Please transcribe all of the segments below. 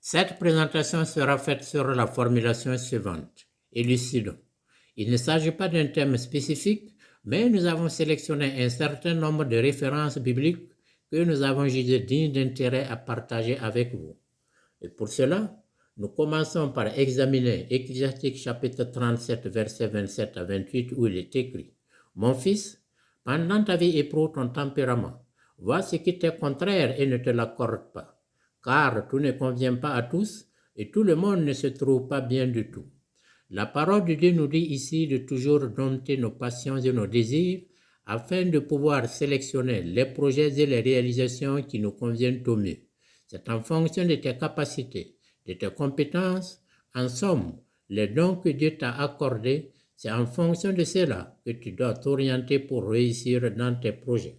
Cette présentation sera faite sur la formulation suivante. Élucidons. Il ne s'agit pas d'un thème spécifique, mais nous avons sélectionné un certain nombre de références bibliques que nous avons jugées dignes d'intérêt à partager avec vous. Et pour cela, nous commençons par examiner Ecclésiastique chapitre 37, versets 27 à 28, où il est écrit « Mon fils, pendant ta vie éprouve ton tempérament. Vois ce qui t'est contraire et ne te l'accorde pas. Car tout ne convient pas à tous et tout le monde ne se trouve pas bien du tout. La parole de Dieu nous dit ici de toujours dompter nos passions et nos désirs afin de pouvoir sélectionner les projets et les réalisations qui nous conviennent au mieux. C'est en fonction de tes capacités, de tes compétences, en somme, les dons que Dieu t'a accordés, c'est en fonction de cela que tu dois t'orienter pour réussir dans tes projets.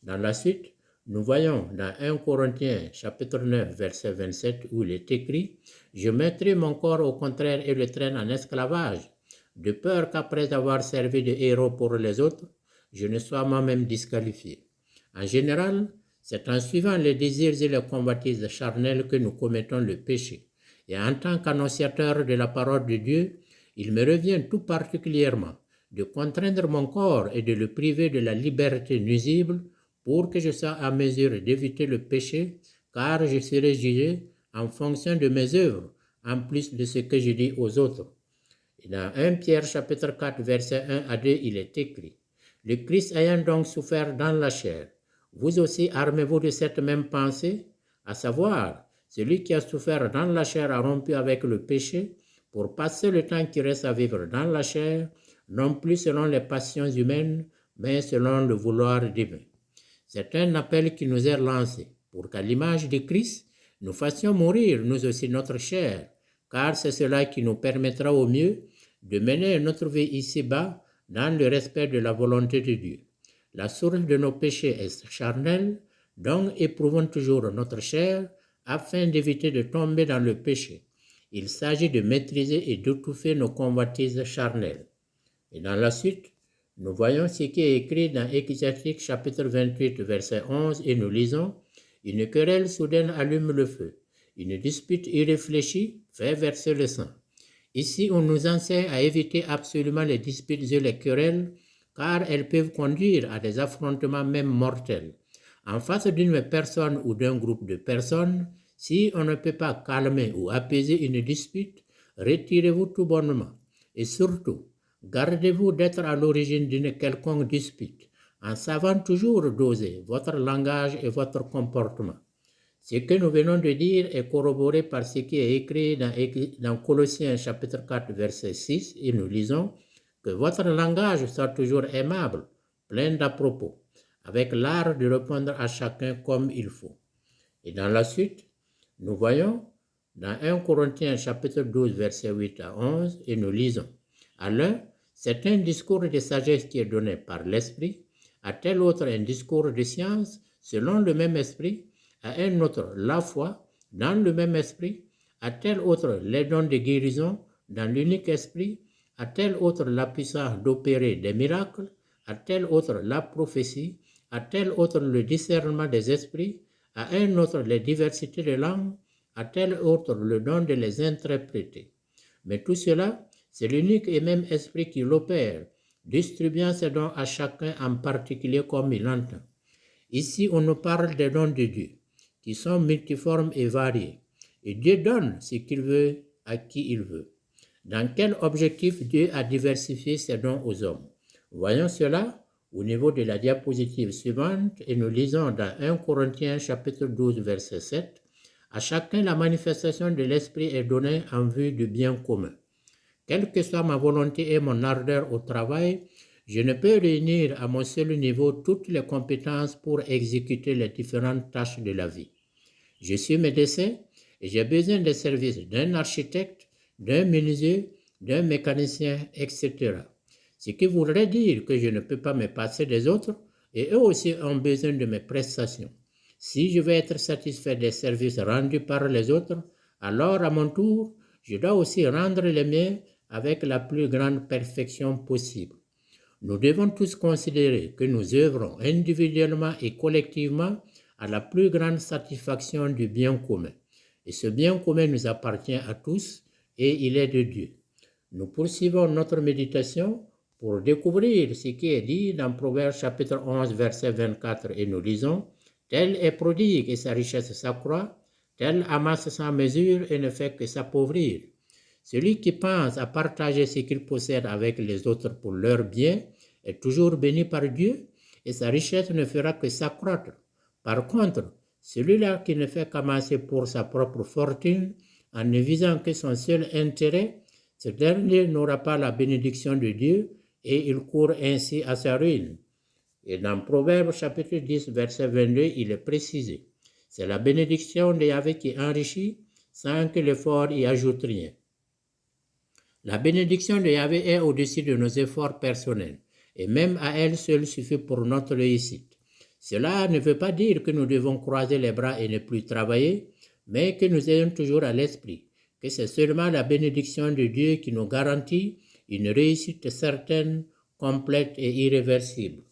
Dans la suite, nous voyons dans 1 Corinthiens chapitre 9 verset 27 où il est écrit « Je mettrai mon corps au contraire et le traîne en esclavage, de peur qu'après avoir servi de héros pour les autres, je ne sois moi-même disqualifié. » En général, c'est en suivant les désirs et les convoitises charnelles que nous commettons le péché. Et en tant qu'annonciateur de la parole de Dieu, il me revient tout particulièrement de contraindre mon corps et de le priver de la liberté nuisible pour que je sois à mesure d'éviter le péché, car je serai jugé en fonction de mes œuvres, en plus de ce que je dis aux autres. Et dans 1 Pierre chapitre 4, verset 1 à 2, il est écrit « Le Christ ayant donc souffert dans la chair, vous aussi armez-vous de cette même pensée, à savoir, celui qui a souffert dans la chair a rompu avec le péché pour passer le temps qui reste à vivre dans la chair, non plus selon les passions humaines, mais selon le vouloir divin. » C'est un appel qui nous est lancé pour qu'à l'image de Christ, nous fassions mourir nous aussi notre chair, car c'est cela qui nous permettra au mieux de mener notre vie ici-bas dans le respect de la volonté de Dieu. La source de nos péchés est charnelle, donc éprouvons toujours notre chair afin d'éviter de tomber dans le péché. Il s'agit de maîtriser et d'étouffer nos convoitises charnelles. Et dans la suite, nous voyons ce qui est écrit dans Ecclésiastique chapitre 28, verset 11, et nous lisons « Une querelle soudaine allume le feu. Une dispute irréfléchie fait verser le sang. » Ici, on nous enseigne à éviter absolument les disputes et les querelles, car elles peuvent conduire à des affrontements même mortels. En face d'une personne ou d'un groupe de personnes, si on ne peut pas calmer ou apaiser une dispute, retirez-vous tout bonnement. Et surtout, gardez-vous d'être à l'origine d'une quelconque dispute, en savant toujours doser votre langage et votre comportement. Ce que nous venons de dire est corroboré par ce qui est écrit dans Colossiens chapitre 4 verset 6 et nous lisons que votre langage soit toujours aimable, plein d'à propos, avec l'art de répondre à chacun comme il faut. Et dans la suite, nous voyons dans 1 Corinthiens chapitre 12 verset 8 à 11 et nous lisons à l'un, c'est un discours de sagesse qui est donné par l'esprit, à tel autre un discours de science selon le même esprit, à un autre la foi dans le même esprit, à tel autre les dons de guérison dans l'unique esprit, à tel autre la puissance d'opérer des miracles, à tel autre la prophétie, à tel autre le discernement des esprits, à un autre les diversités de langues, à tel autre le don de les interpréter. Mais tout cela, c'est l'unique et même esprit qui l'opère, distribuant ses dons à chacun en particulier comme il entend. Ici, on nous parle des dons de Dieu, qui sont multiformes et variés. Et Dieu donne ce qu'il veut à qui il veut. Dans quel objectif Dieu a diversifié ses dons aux hommes? Voyons cela au niveau de la diapositive suivante et nous lisons dans 1 Corinthiens chapitre 12 verset 7. À chacun la manifestation de l'esprit est donnée en vue du bien commun. Quelle que soit ma volonté et mon ardeur au travail, je ne peux réunir à mon seul niveau toutes les compétences pour exécuter les différentes tâches de la vie. Je suis médecin et j'ai besoin des services d'un architecte, d'un menuisier, d'un mécanicien, etc. Ce qui voudrait dire que je ne peux pas me passer des autres et eux aussi ont besoin de mes prestations. Si je veux être satisfait des services rendus par les autres, alors à mon tour, je dois aussi rendre les miens avec la plus grande perfection possible. Nous devons tous considérer que nous œuvrons individuellement et collectivement à la plus grande satisfaction du bien commun. Et ce bien commun nous appartient à tous et il est de Dieu. Nous poursuivons notre méditation pour découvrir ce qui est dit dans Proverbes chapitre 11, verset 24 et nous lisons « Tel est prodigue et sa richesse s'accroît, tel amasse sans mesure et ne fait que s'appauvrir. Celui qui pense à partager ce qu'il possède avec les autres pour leur bien est toujours béni par Dieu et sa richesse ne fera que s'accroître. Par contre, celui-là qui ne fait qu'amasser pour sa propre fortune en ne visant que son seul intérêt, ce dernier n'aura pas la bénédiction de Dieu et il court ainsi à sa ruine. » Et dans Proverbes chapitre 10, verset 22, il est précisé. C'est la bénédiction de Yahvé qui enrichit sans que l'effort y ajoute rien. La bénédiction de Yahvé est au-dessus de nos efforts personnels et même à elle seule suffit pour notre réussite. Cela ne veut pas dire que nous devons croiser les bras et ne plus travailler, mais que nous ayons toujours à l'esprit que c'est seulement la bénédiction de Dieu qui nous garantit une réussite certaine, complète et irréversible.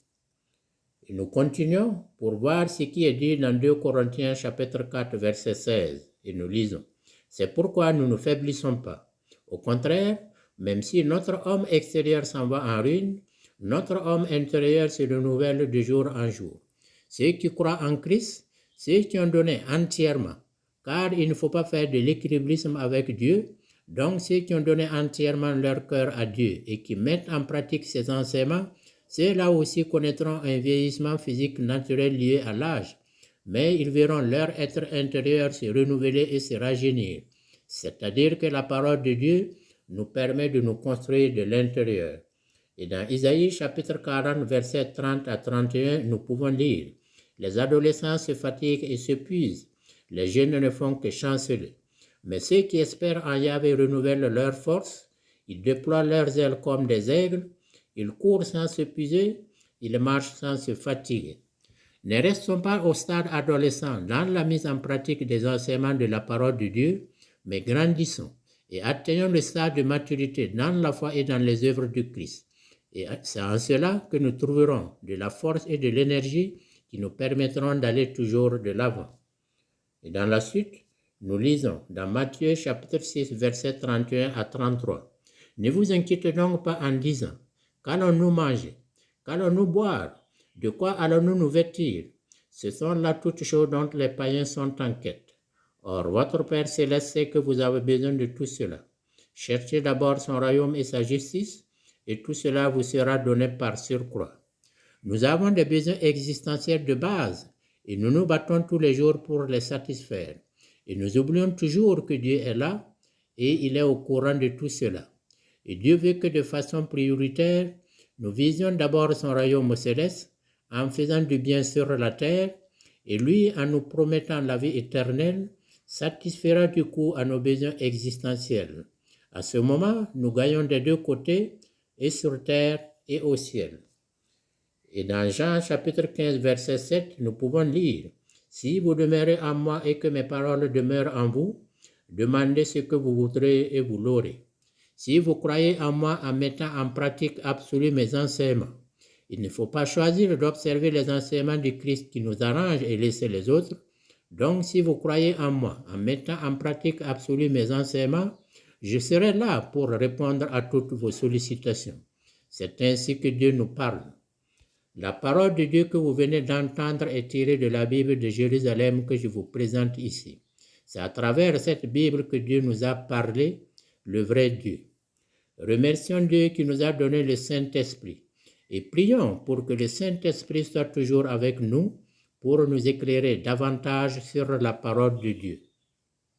Et nous continuons pour voir ce qui est dit dans 2 Corinthiens chapitre 4 verset 16 et nous lisons. C'est pourquoi nous ne faiblissons pas. Au contraire, même si notre homme extérieur s'en va en ruine, notre homme intérieur se renouvelle de jour en jour. Ceux qui croient en Christ, ceux qui ont donné entièrement, car il ne faut pas faire de l'équilibrisme avec Dieu, donc ceux qui ont donné entièrement leur cœur à Dieu et qui mettent en pratique ses enseignements, ceux-là aussi connaîtront un vieillissement physique naturel lié à l'âge, mais ils verront leur être intérieur se renouveler et se rajeunir. C'est-à-dire que la parole de Dieu nous permet de nous construire de l'intérieur. Et dans Isaïe chapitre 40, versets 30 à 31, nous pouvons lire « Les adolescents se fatiguent et s'épuisent, les jeunes ne font que chanceler. Mais ceux qui espèrent en Yahvé renouvellent leur force, ils déploient leurs ailes comme des aigles, ils courent sans s'épuiser, ils marchent sans se fatiguer. » Ne restons pas au stade adolescent dans la mise en pratique des enseignements de la parole de Dieu, mais grandissons et atteignons le stade de maturité dans la foi et dans les œuvres du Christ. Et c'est en cela que nous trouverons de la force et de l'énergie qui nous permettront d'aller toujours de l'avant. Et dans la suite, nous lisons dans Matthieu chapitre 6, versets 31 à 33. « Ne vous inquiétez donc pas en disant, qu'allons-nous manger? Qu'allons-nous boire? De quoi allons-nous nous vêtir? Ce sont là toutes choses dont les païens sont en quête. Or, votre Père céleste sait que vous avez besoin de tout cela. Cherchez d'abord son royaume et sa justice, et tout cela vous sera donné par surcroît. » Nous avons des besoins existentiels de base, et nous nous battons tous les jours pour les satisfaire. Et nous oublions toujours que Dieu est là, et il est au courant de tout cela. Et Dieu veut que de façon prioritaire, nous visions d'abord son royaume céleste, en faisant du bien sur la terre, et lui, en nous promettant la vie éternelle, satisfera du coup à nos besoins existentiels. À ce moment, nous gagnons des deux côtés, et sur terre et au ciel. Et dans Jean chapitre 15, verset 7, nous pouvons lire « Si vous demeurez en moi et que mes paroles demeurent en vous, demandez ce que vous voudrez et vous l'aurez. Si vous croyez en moi en mettant en pratique absolue mes enseignements, il ne faut pas choisir d'observer les enseignements du Christ qui nous arrangent et laisser les autres. Donc, si vous croyez en moi en mettant en pratique absolue mes enseignements, je serai là pour répondre à toutes vos sollicitations. C'est ainsi que Dieu nous parle. La parole de Dieu que vous venez d'entendre est tirée de la Bible de Jérusalem que je vous présente ici. C'est à travers cette Bible que Dieu nous a parlé, le vrai Dieu. Remercions Dieu qui nous a donné le Saint-Esprit et prions pour que le Saint-Esprit soit toujours avec nous pour nous éclairer davantage sur la parole de Dieu.